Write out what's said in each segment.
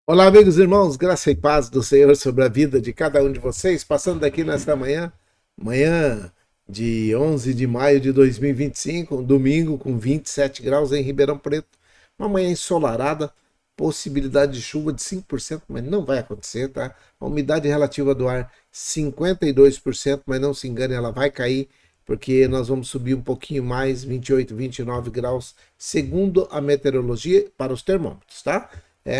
Olá, amigos e irmãos, graça e paz do Senhor sobre a vida de cada um de vocês, passando daqui nesta manhã de 11 de maio de 2025, um domingo com 27 graus em Ribeirão Preto, uma manhã ensolarada, possibilidade de chuva de 5%, mas não vai acontecer, tá? A umidade relativa do ar 52%, mas não se engane, ela vai cair, porque nós vamos subir um pouquinho mais, 28, 29 graus, segundo a meteorologia, para os termômetros, tá?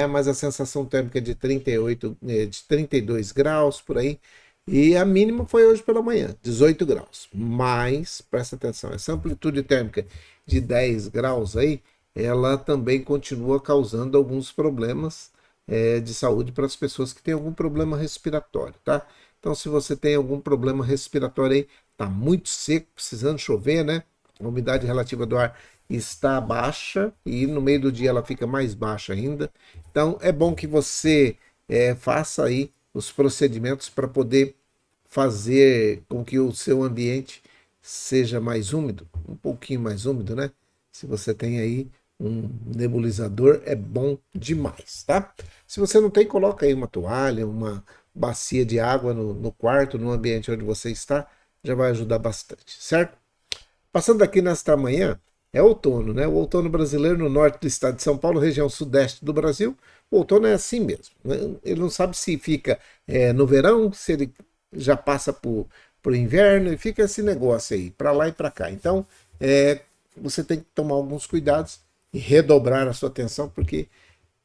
Mas a sensação térmica é de 38, de 32 graus por aí. E a mínima foi hoje pela manhã, 18 graus. Mas, presta atenção, essa amplitude térmica de 10 graus aí, ela também continua causando alguns problemas de saúde para as pessoas que têm algum problema respiratório, tá? Então, se você tem algum problema respiratório aí, tá muito seco, precisando chover, né? A umidade relativa do ar está baixa e no meio do dia ela fica mais baixa ainda. Então é bom que você faça aí os procedimentos para poder fazer com que o seu ambiente seja mais úmido, um pouquinho mais úmido, né? Se você tem aí um nebulizador, é bom demais, tá? Se você não tem, coloca aí uma toalha, uma bacia de água no quarto, no ambiente onde você está, já vai ajudar bastante, certo? Passando aqui nesta manhã, é outono, né? O outono brasileiro no norte do estado de São Paulo, região sudeste do Brasil. O outono é assim mesmo, né? Ele não sabe se fica no verão, se ele já passa por o inverno, e fica esse negócio aí, para lá e para cá. Então, você tem que tomar alguns cuidados e redobrar a sua atenção, porque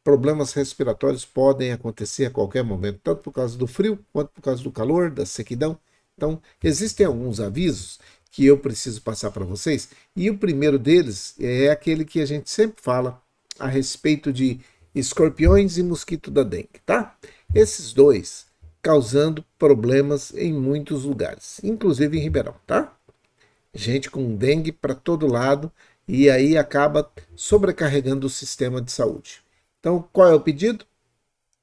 problemas respiratórios podem acontecer a qualquer momento, tanto por causa do frio quanto por causa do calor, da sequidão. Então, existem alguns avisos que eu preciso passar para vocês, e o primeiro deles é aquele que a gente sempre fala a respeito de escorpiões e mosquito da dengue, tá? Esses dois causando problemas em muitos lugares, inclusive em Ribeirão, tá? Gente com dengue para todo lado e aí acaba sobrecarregando o sistema de saúde. Então, qual é o pedido?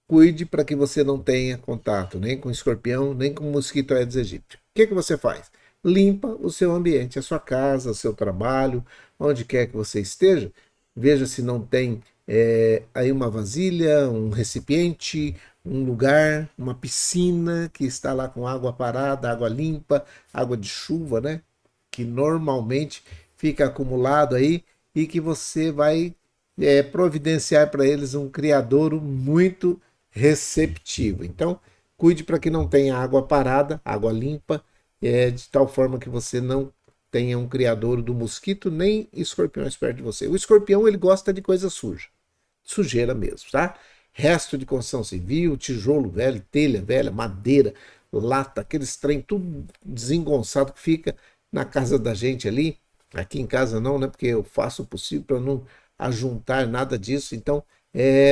Cuide para que você não tenha contato nem com escorpião, nem com mosquito Aedes aegypti. O que você faz? Limpa o seu ambiente, a sua casa, o seu trabalho, onde quer que você esteja. Veja se não tem aí uma vasilha, um recipiente, um lugar, uma piscina que está lá com água parada, água limpa, água de chuva, né? Que normalmente fica acumulado aí e que você vai providenciar para eles um criadouro muito receptivo. Então, cuide para que não tenha água parada, água limpa, de tal forma que você não tenha um criadouro do mosquito nem escorpiões perto de você. O escorpião ele gosta de coisa suja, sujeira mesmo, tá? Resto de construção civil, tijolo velho, telha velha, madeira, lata, aqueles trem tudo desengonçado que fica na casa da gente ali. Aqui em casa não, né? Porque eu faço o possível para não ajuntar nada disso. Então,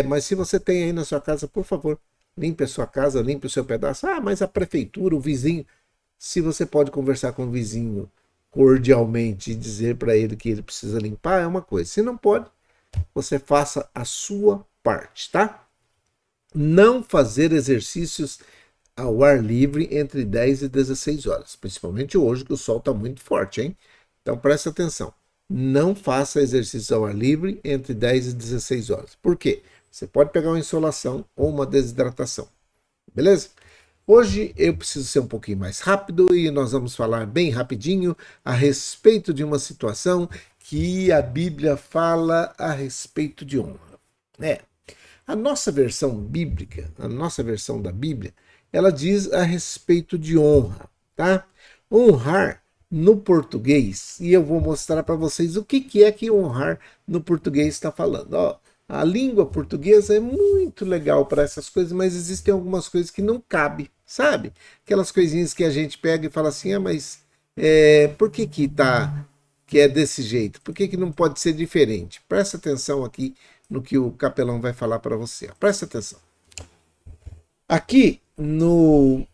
mas se você tem aí na sua casa, por favor, limpe a sua casa, limpe o seu pedaço. Ah, mas a prefeitura, o vizinho. Se você pode conversar com o vizinho cordialmente e dizer para ele que ele precisa limpar, é uma coisa. Se não pode, você faça a sua parte, tá? Não fazer exercícios ao ar livre entre 10 e 16 horas, principalmente hoje que o sol está muito forte, hein? Então preste atenção. Não faça exercício ao ar livre entre 10 e 16 horas. Por quê? Você pode pegar uma insolação ou uma desidratação. Beleza? Hoje eu preciso ser um pouquinho mais rápido e nós vamos falar bem rapidinho a respeito de uma situação que a Bíblia fala a respeito de honra. É, a nossa versão bíblica, a nossa versão da Bíblia, ela diz a respeito de honra, tá? Honrar no português, e eu vou mostrar para vocês o que é que honrar no português está falando. Ó, a língua portuguesa é muito legal para essas coisas, mas existem algumas coisas que não cabem, sabe? Aquelas coisinhas que a gente pega e fala assim, mas por que é desse jeito? Por que não pode ser diferente? Presta atenção aqui no que o capelão vai falar para você. Presta atenção. Aqui no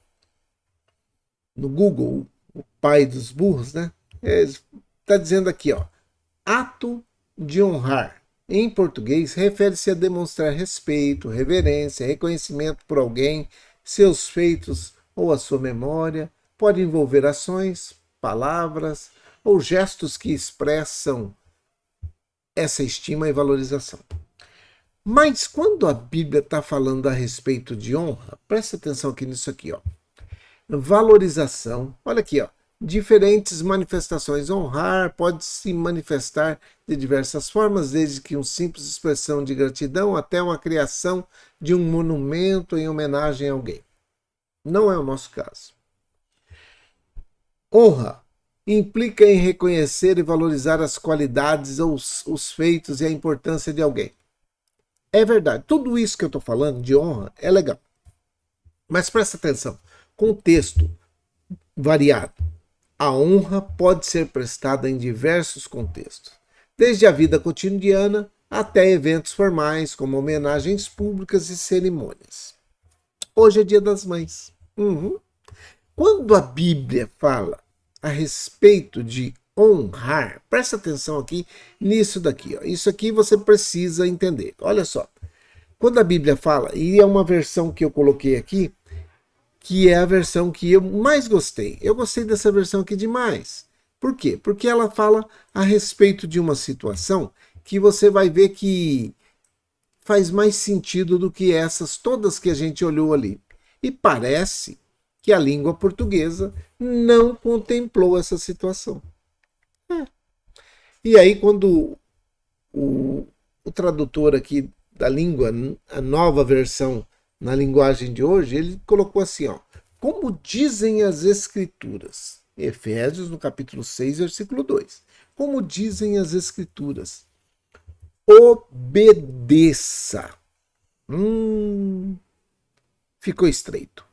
Google, o pai dos burros, né? Está dizendo aqui, ó, ato de honrar. Em português, refere-se a demonstrar respeito, reverência, reconhecimento por alguém, seus feitos ou a sua memória. Pode envolver ações, palavras ou gestos que expressam essa estima e valorização. Mas quando a Bíblia está falando a respeito de honra, presta atenção aqui nisso aqui, ó. Valorização, olha aqui, ó. Diferentes manifestações. Honrar pode se manifestar de diversas formas, desde que uma simples expressão de gratidão até uma criação de um monumento em homenagem a alguém. Não é o nosso caso. Honra implica em reconhecer e valorizar as qualidades ou os feitos e a importância de alguém. É verdade, tudo isso que eu estou falando de honra é legal. Mas presta atenção, contexto variado. A honra pode ser prestada em diversos contextos, desde a vida cotidiana até eventos formais, como homenagens públicas e cerimônias. Hoje é Dia das Mães. Quando a Bíblia fala a respeito de honrar, presta atenção aqui nisso daqui. Ó. Isso aqui você precisa entender. Olha só. Quando a Bíblia fala, e é uma versão que eu coloquei aqui, que é a versão que eu mais gostei. Eu gostei dessa versão aqui demais. Por quê? Porque ela fala a respeito de uma situação que você vai ver que faz mais sentido do que essas todas que a gente olhou ali. E parece que a língua portuguesa não contemplou essa situação. E aí, quando o tradutor aqui da língua, a nova versão na linguagem de hoje, ele colocou assim, ó, como dizem as Escrituras. Efésios, no capítulo 6, versículo 2. Como dizem as Escrituras. Obedeça. Ficou estreito.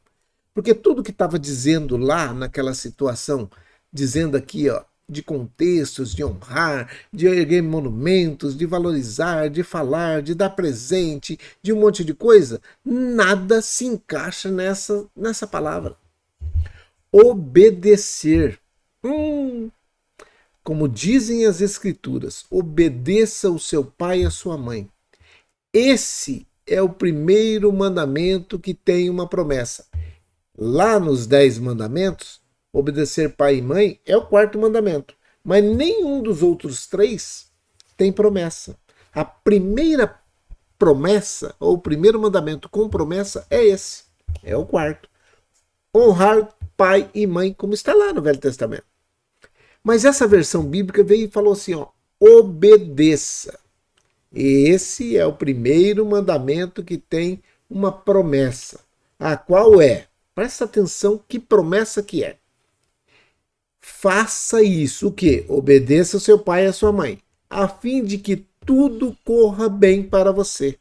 Porque tudo que estava dizendo lá naquela situação, dizendo aqui, ó, de contextos, de honrar, de erguer monumentos, de valorizar, de falar, de dar presente, de um monte de coisa, nada se encaixa nessa palavra. Obedecer. Como dizem as Escrituras, obedeça o seu pai e a sua mãe. Esse é o primeiro mandamento que tem uma promessa. Lá nos 10 mandamentos, obedecer pai e mãe é o quarto mandamento. Mas nenhum dos outros 3 tem promessa. A primeira promessa, ou o primeiro mandamento com promessa, é esse. É o quarto. Honrar pai e mãe, como está lá no Velho Testamento. Mas essa versão bíblica veio e falou assim, ó, obedeça. Esse é o primeiro mandamento que tem uma promessa. A qual é? Presta atenção que promessa que é. Faça isso, o quê? Obedeça ao seu pai e à sua mãe, a fim de que tudo corra bem para você.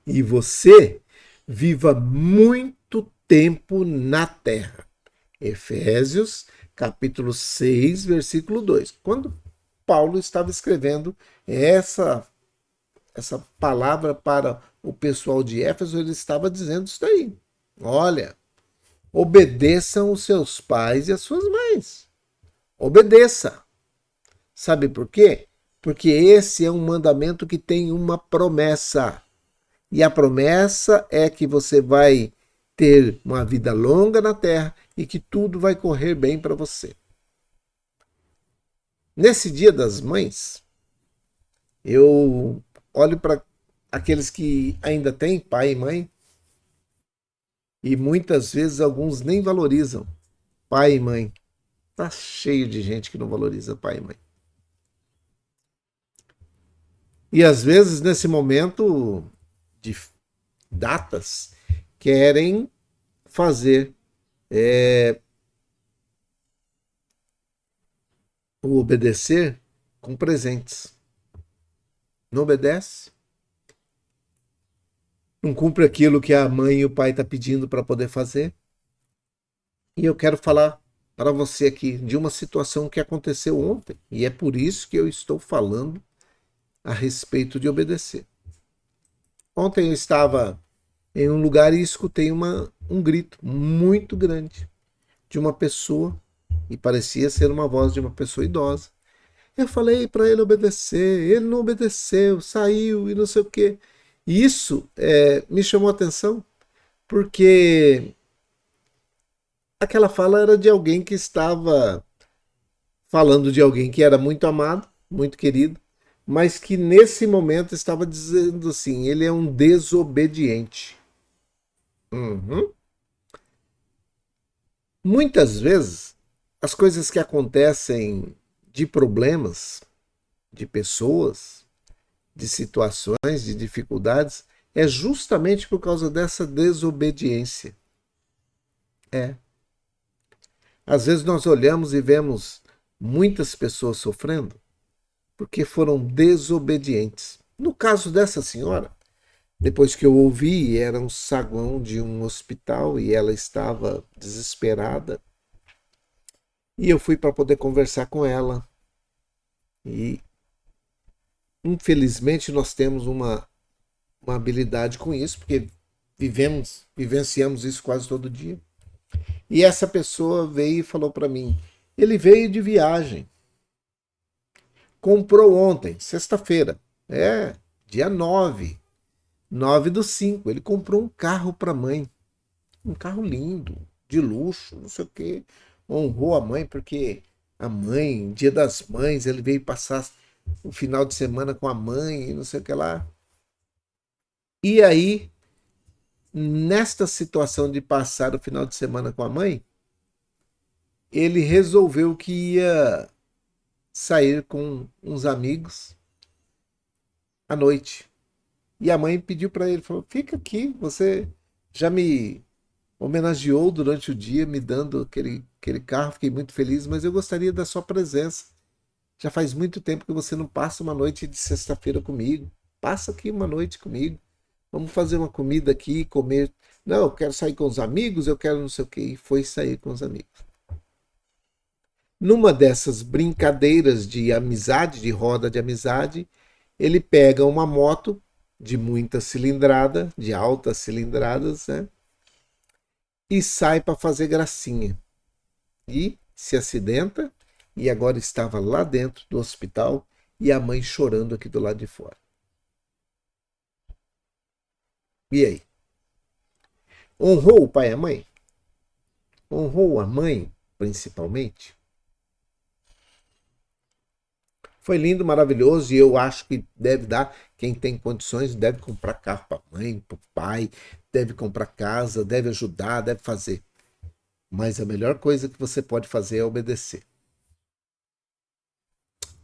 E você viva muito tempo na terra. Efésios, capítulo 6, versículo 2. Quando Paulo estava escrevendo essa palavra para o pessoal de Éfeso, ele estava dizendo isso daí. Olha, obedeçam os seus pais e as suas mães. Obedeça. Sabe por quê? Porque esse é um mandamento que tem uma promessa. E a promessa é que você vai ter uma vida longa na terra e que tudo vai correr bem para você. Nesse Dia das Mães, eu olho para aqueles que ainda têm pai e mãe e muitas vezes alguns nem valorizam pai e mãe. Tá cheio de gente que não valoriza pai e mãe. E às vezes, nesse momento de datas, querem fazer o obedecer com presentes. Não obedece? Não cumpre aquilo que a mãe e o pai estão pedindo para poder fazer? E eu quero falar para você aqui de uma situação que aconteceu ontem. E é por isso que eu estou falando a respeito de obedecer. Ontem eu estava em um lugar e escutei um grito muito grande de uma pessoa, e parecia ser uma voz de uma pessoa idosa. Eu falei para ele obedecer, ele não obedeceu, saiu e não sei o quê. E isso me chamou a atenção, porque aquela fala era de alguém que estava falando de alguém que era muito amado, muito querido, mas que nesse momento estava dizendo assim: ele é um desobediente. Uhum. Muitas vezes, as coisas que acontecem de problemas, de pessoas, de situações, de dificuldades, é justamente por causa dessa desobediência. É. Às vezes nós olhamos e vemos muitas pessoas sofrendo porque foram desobedientes. No caso dessa senhora, depois que eu ouvi, era um saguão de um hospital e ela estava desesperada. E eu fui para poder conversar com ela. E infelizmente nós temos uma habilidade com isso, porque vivenciamos isso quase todo dia. E essa pessoa veio e falou para mim: ele veio de viagem, comprou ontem, sexta-feira, dia 9/5. Ele comprou um carro para a mãe, um carro lindo, de luxo, não sei o quê. Honrou a mãe, porque a mãe, dia das mães, ele veio passar o final de semana com a mãe e não sei o que lá. E aí, nesta situação de passar o final de semana com a mãe, ele resolveu que ia sair com uns amigos à noite. E a mãe pediu para ele, falou: "Fica aqui, você já me homenageou durante o dia, me dando aquele carro, fiquei muito feliz, mas eu gostaria da sua presença. Já faz muito tempo que você não passa uma noite de sexta-feira comigo. Passa aqui uma noite comigo. Vamos fazer uma comida aqui, comer. Não, eu quero sair com os amigos, eu quero não sei o quê." E foi sair com os amigos. Numa dessas brincadeiras de amizade, de roda de amizade, ele pega uma moto de muita cilindrada, de altas cilindradas, né? E sai para fazer gracinha. E se acidenta e agora estava lá dentro do hospital e a mãe chorando aqui do lado de fora. E aí? Honrou o pai e a mãe? Honrou a mãe, principalmente? Foi lindo, maravilhoso e eu acho que deve dar. Quem tem condições deve comprar carro para a mãe, para o pai, deve comprar casa, deve ajudar, deve fazer. Mas a melhor coisa que você pode fazer é obedecer.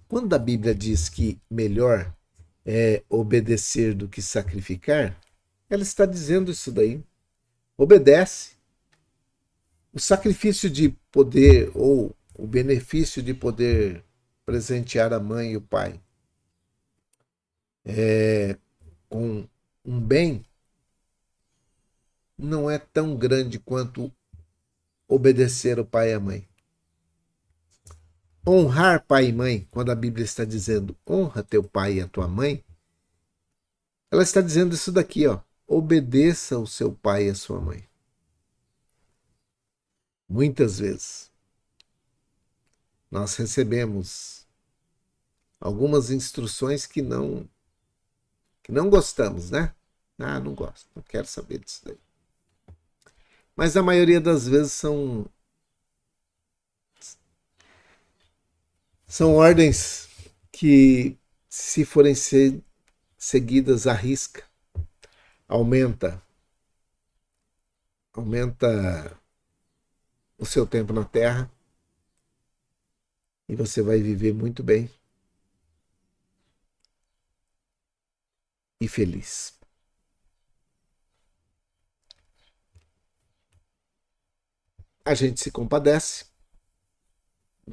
Quando a Bíblia diz que melhor é obedecer do que sacrificar, ela está dizendo isso daí. Obedece. O sacrifício de poder ou o benefício de poder presentear a mãe e o pai com um bem não é tão grande quanto obedecer o pai e a mãe. Honrar pai e mãe, quando a Bíblia está dizendo honra teu pai e a tua mãe, ela está dizendo isso daqui, ó. Obedeça o seu pai e a sua mãe. Muitas vezes nós recebemos algumas instruções que não gostamos, né? Ah, não gosto, não quero saber disso daí. Mas a maioria das vezes são ordens que, se forem seguidas à risca, aumenta o seu tempo na Terra e você vai viver muito bem e feliz. A gente se compadece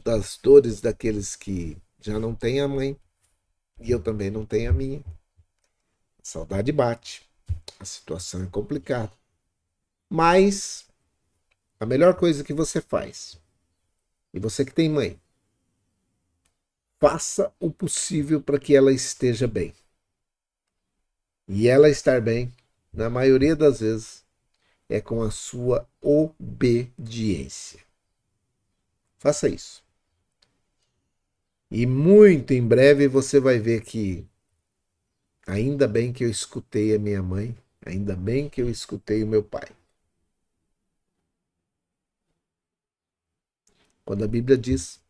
das dores daqueles que já não têm a mãe e eu também não tenho a minha. A saudade bate, a situação é complicada. Mas a melhor coisa que você faz, e você que tem mãe, faça o possível para que ela esteja bem. E ela estar bem, na maioria das vezes, é com a sua obediência. Faça isso. E muito em breve você vai ver que ainda bem que eu escutei a minha mãe, ainda bem que eu escutei o meu pai. Quando a Bíblia diz: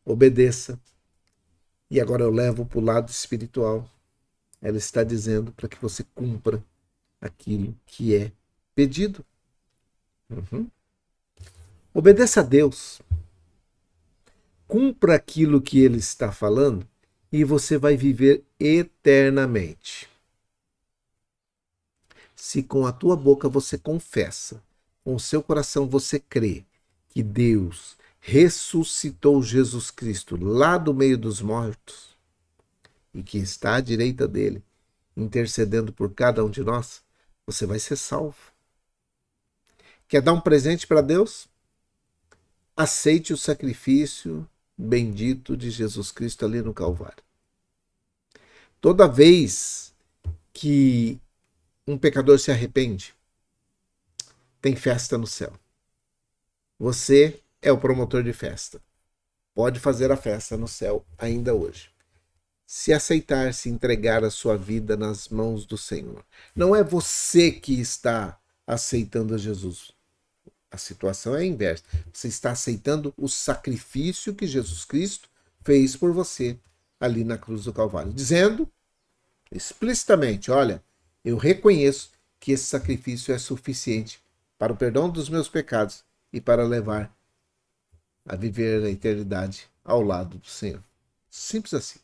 obedeça, E agora eu levo para o lado espiritual. Ela está dizendo para que você cumpra aquilo que é pedido. Uhum. Obedeça a Deus. Cumpra aquilo que Ele está falando e você vai viver eternamente. Se com a tua boca você confessa, com o seu coração você crê que Deus ressuscitou Jesus Cristo lá do meio dos mortos e que está à direita dele, intercedendo por cada um de nós, você vai ser salvo. Quer dar um presente para Deus? Aceite o sacrifício bendito de Jesus Cristo ali no Calvário. Toda vez que um pecador se arrepende, tem festa no céu. Você é o promotor de festa. Pode fazer a festa no céu ainda hoje. Se aceitar, se entregar a sua vida nas mãos do Senhor. Não é você que está aceitando a Jesus. A situação é a inversa. Você está aceitando o sacrifício que Jesus Cristo fez por você ali na cruz do Calvário, dizendo explicitamente, olha, eu reconheço que esse sacrifício é suficiente para o perdão dos meus pecados e para levar a viver a eternidade ao lado do Senhor. Simples assim.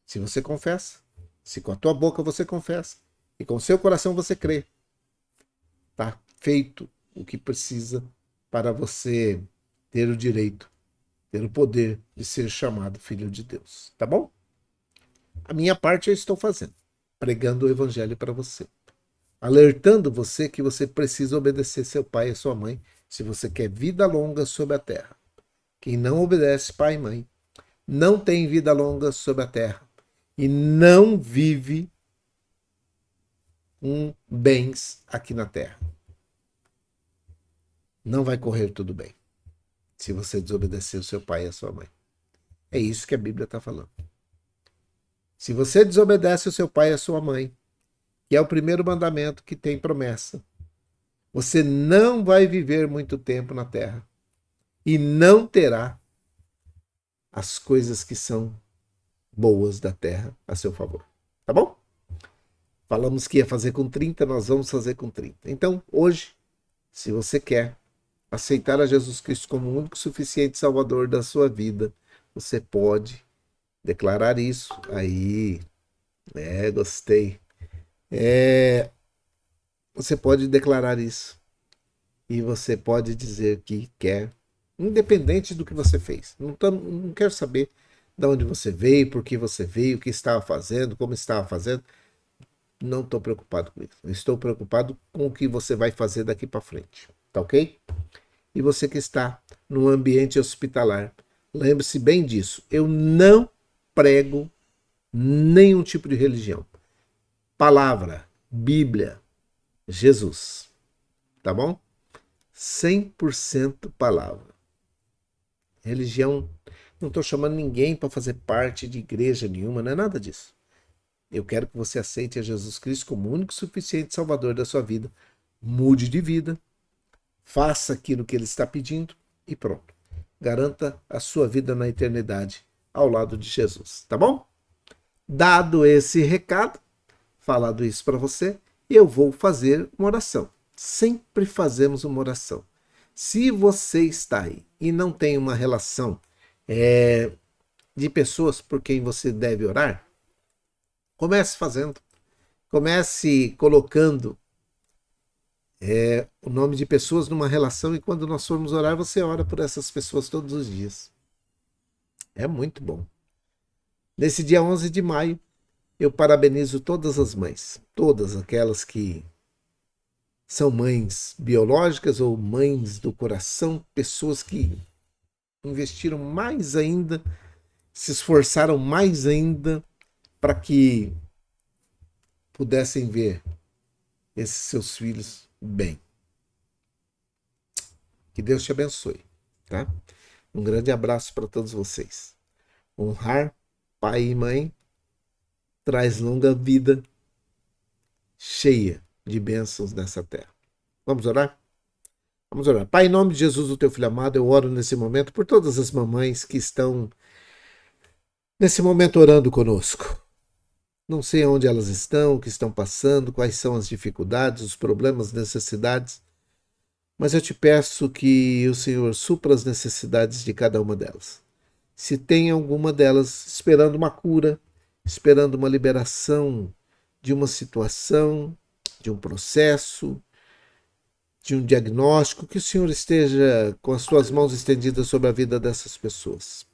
Se você confessa, se com a tua boca você confessa e com o seu coração você crê, está feito o que precisa para você ter o direito, ter o poder de ser chamado filho de Deus. Tá bom? A minha parte eu estou fazendo, pregando o evangelho para você, alertando você que você precisa obedecer seu pai e sua mãe se você quer vida longa sobre a terra. Quem não obedece pai e mãe não tem vida longa sobre a terra e não vive bens aqui na terra. Não vai correr tudo bem se você desobedecer o seu pai e a sua mãe. É isso que a Bíblia está falando. Se você desobedece o seu pai e a sua mãe, que é o primeiro mandamento que tem promessa, você não vai viver muito tempo na terra e não terá as coisas que são boas da terra a seu favor. Tá bom? Falamos que ia fazer com 30, nós vamos fazer com 30. Então, hoje, se você quer aceitar a Jesus Cristo como o único suficiente salvador da sua vida, você pode declarar isso. Aí, gostei. Você pode declarar isso. E você pode dizer que quer, independente do que você fez. Não quero saber de onde você veio, por que você veio, o que estava fazendo, como estava fazendo. Não estou preocupado com isso. Estou preocupado com o que você vai fazer daqui para frente. Tá ok? E você que está no ambiente hospitalar, lembre-se bem disso. Eu não prego nenhum tipo de religião. Palavra, Bíblia, Jesus. Tá bom? 100% palavra. Religião, não estou chamando ninguém para fazer parte de igreja nenhuma, não é nada disso. Eu quero que você aceite a Jesus Cristo como o único e suficiente salvador da sua vida. Mude de vida, faça aquilo que ele está pedindo e pronto. Garanta a sua vida na eternidade ao lado de Jesus, tá bom? Dado esse recado, falado isso para você, eu vou fazer uma oração. Sempre fazemos uma oração. Se você está aí e não tem uma relação de pessoas por quem você deve orar, comece fazendo. Comece colocando o nome de pessoas numa relação e quando nós formos orar, você ora por essas pessoas todos os dias. É muito bom. Nesse dia 11 de maio, eu parabenizo todas as mães, todas aquelas que são mães biológicas ou mães do coração, pessoas que investiram mais ainda, se esforçaram mais ainda para que pudessem ver esses seus filhos bem. Que Deus te abençoe, tá? Um grande abraço para todos vocês. Honrar pai e mãe traz longa vida, cheia de bênçãos nessa terra. Vamos orar? Vamos orar. Pai, em nome de Jesus, o teu filho amado, eu oro nesse momento por todas as mamães que estão nesse momento orando conosco. Não sei onde elas estão, o que estão passando, quais são as dificuldades, os problemas, necessidades, mas eu te peço que o Senhor supra as necessidades de cada uma delas. Se tem alguma delas esperando uma cura, esperando uma liberação de uma situação, de um processo, de um diagnóstico, que o Senhor esteja com as suas mãos estendidas sobre a vida dessas pessoas.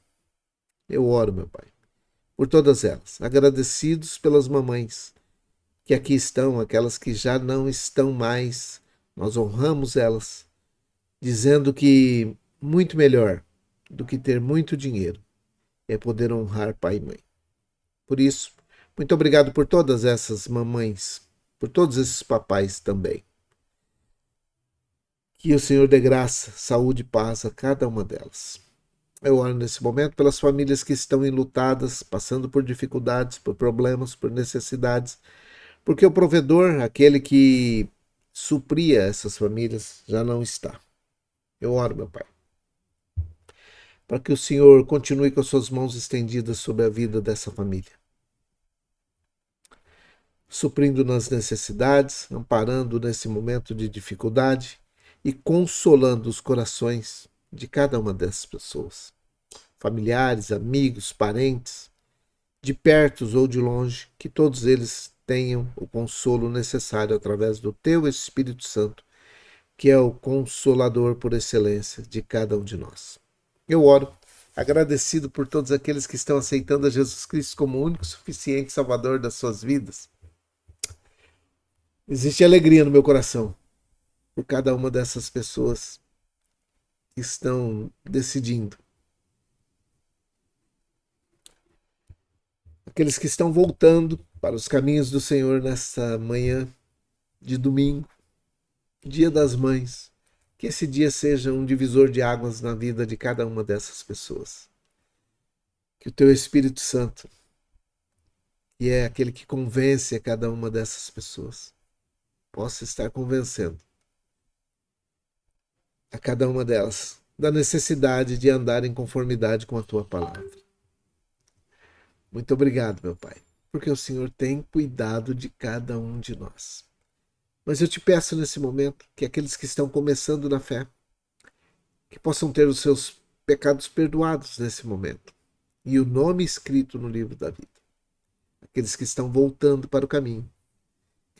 Eu oro, meu Pai, por todas elas, agradecidos pelas mamães que aqui estão, aquelas que já não estão mais. Nós honramos elas, dizendo que muito melhor do que ter muito dinheiro é poder honrar pai e mãe. Por isso, muito obrigado por todas essas mamães, por todos esses papais também. Que o Senhor dê graça, saúde e paz a cada uma delas. Eu oro nesse momento pelas famílias que estão enlutadas, passando por dificuldades, por problemas, por necessidades, porque o provedor, aquele que supria essas famílias, já não está. Eu oro, meu Pai, para que o Senhor continue com as suas mãos estendidas sobre a vida dessa família, suprindo nas necessidades, amparando nesse momento de dificuldade e consolando os corações de cada uma dessas pessoas, familiares, amigos, parentes, de perto ou de longe, que todos eles tenham o consolo necessário através do Teu Espírito Santo, que é o consolador por excelência de cada um de nós. Eu oro agradecido por todos aqueles que estão aceitando a Jesus Cristo como o único suficiente Salvador das suas vidas. Existe alegria no meu coração por cada uma dessas pessoas que estão decidindo. Aqueles que estão voltando para os caminhos do Senhor nesta manhã de domingo, Dia das Mães. Que esse dia seja um divisor de águas na vida de cada uma dessas pessoas. Que o Teu Espírito Santo, que é aquele que convence a cada uma dessas pessoas, possa estar convencendo a cada uma delas da necessidade de andar em conformidade com a Tua palavra. Muito obrigado, meu Pai, porque o Senhor tem cuidado de cada um de nós. Mas eu te peço nesse momento que aqueles que estão começando na fé, que possam ter os seus pecados perdoados nesse momento e o nome escrito no livro da vida. Aqueles que estão voltando para o caminho,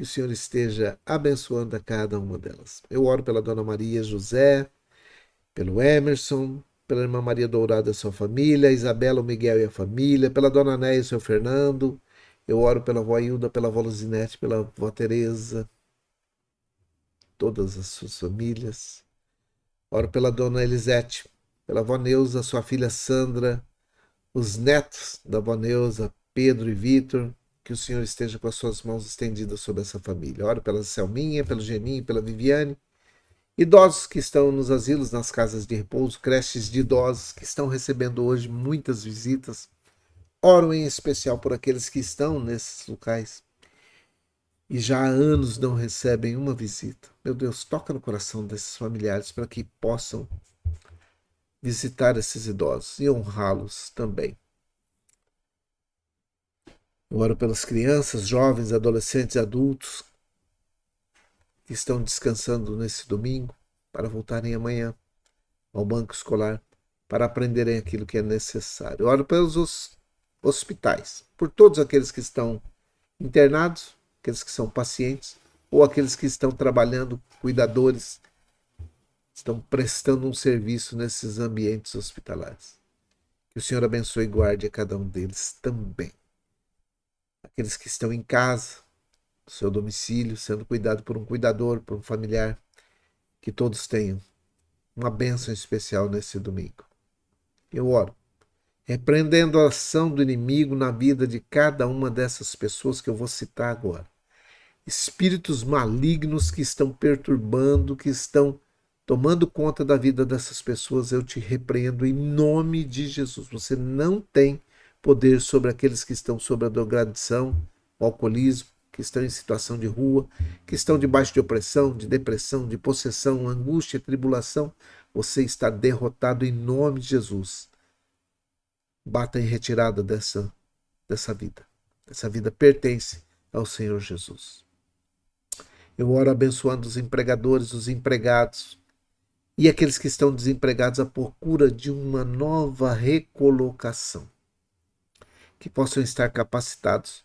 que o Senhor esteja abençoando a cada uma delas. Eu oro pela Dona Maria José, pelo Emerson, pela Irmã Maria Dourada e sua família, Isabela, o Miguel e a família, pela Dona Néia e o seu Fernando. Eu oro pela avó Hilda, pela avó Luzinete, pela avó Tereza, todas as suas famílias. Oro pela Dona Elisete, pela avó Neuza, sua filha Sandra, os netos da avó Neuza, Pedro e Vitor, que o Senhor esteja com as suas mãos estendidas sobre essa família. Oro pela Selminha, pelo Geninho, pela Viviane, idosos que estão nos asilos, nas casas de repouso, creches de idosos que estão recebendo hoje muitas visitas. Oro em especial por aqueles que estão nesses locais e já há anos não recebem uma visita. Meu Deus, toca no coração desses familiares para que possam visitar esses idosos e honrá-los também. Eu oro pelas crianças, jovens, adolescentes e adultos que estão descansando nesse domingo para voltarem amanhã ao banco escolar para aprenderem aquilo que é necessário. Eu oro pelos hospitais, por todos aqueles que estão internados, aqueles que são pacientes ou aqueles que estão trabalhando, cuidadores, estão prestando um serviço nesses ambientes hospitalares. Que o Senhor abençoe e guarde a cada um deles também. Aqueles que estão em casa, no seu domicílio, sendo cuidado por um cuidador, por um familiar, que todos tenham uma bênção especial nesse domingo. Eu oro, repreendendo a ação do inimigo na vida de cada uma dessas pessoas que eu vou citar agora. Espíritos malignos que estão perturbando, que estão tomando conta da vida dessas pessoas, eu te repreendo em nome de Jesus. Você não tem poder sobre aqueles que estão sob a drogadição, o alcoolismo, que estão em situação de rua, que estão debaixo de opressão, de depressão, de possessão, angústia, tribulação. Você está derrotado em nome de Jesus. bata em retirada dessa vida. Essa vida pertence ao Senhor Jesus. Eu oro abençoando os empregadores, os empregados e aqueles que estão desempregados à procura de uma nova recolocação. Que possam estar capacitados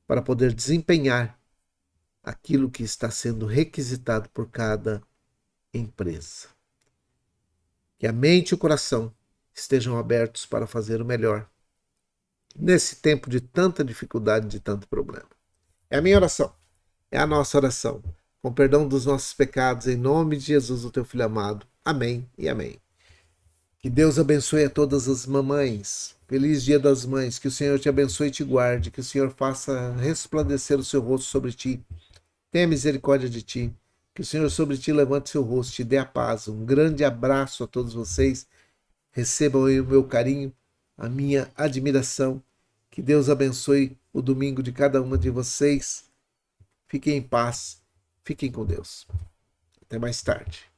para poder desempenhar aquilo que está sendo requisitado por cada empresa. Que a mente e o coração estejam abertos para fazer o melhor nesse tempo de tanta dificuldade, de tanto problema. É a minha oração, é a nossa oração. Com perdão dos nossos pecados, em nome de Jesus, o teu Filho amado. Amém e amém. Que Deus abençoe a todas as mamães. Feliz Dia das Mães. Que o Senhor te abençoe e te guarde. Que o Senhor faça resplandecer o seu rosto sobre ti. Tenha misericórdia de ti. Que o Senhor sobre ti levante seu rosto, te dê a paz. Um grande abraço a todos vocês. Recebam aí o meu carinho, a minha admiração. Que Deus abençoe o domingo de cada uma de vocês. Fiquem em paz. Fiquem com Deus. Até mais tarde.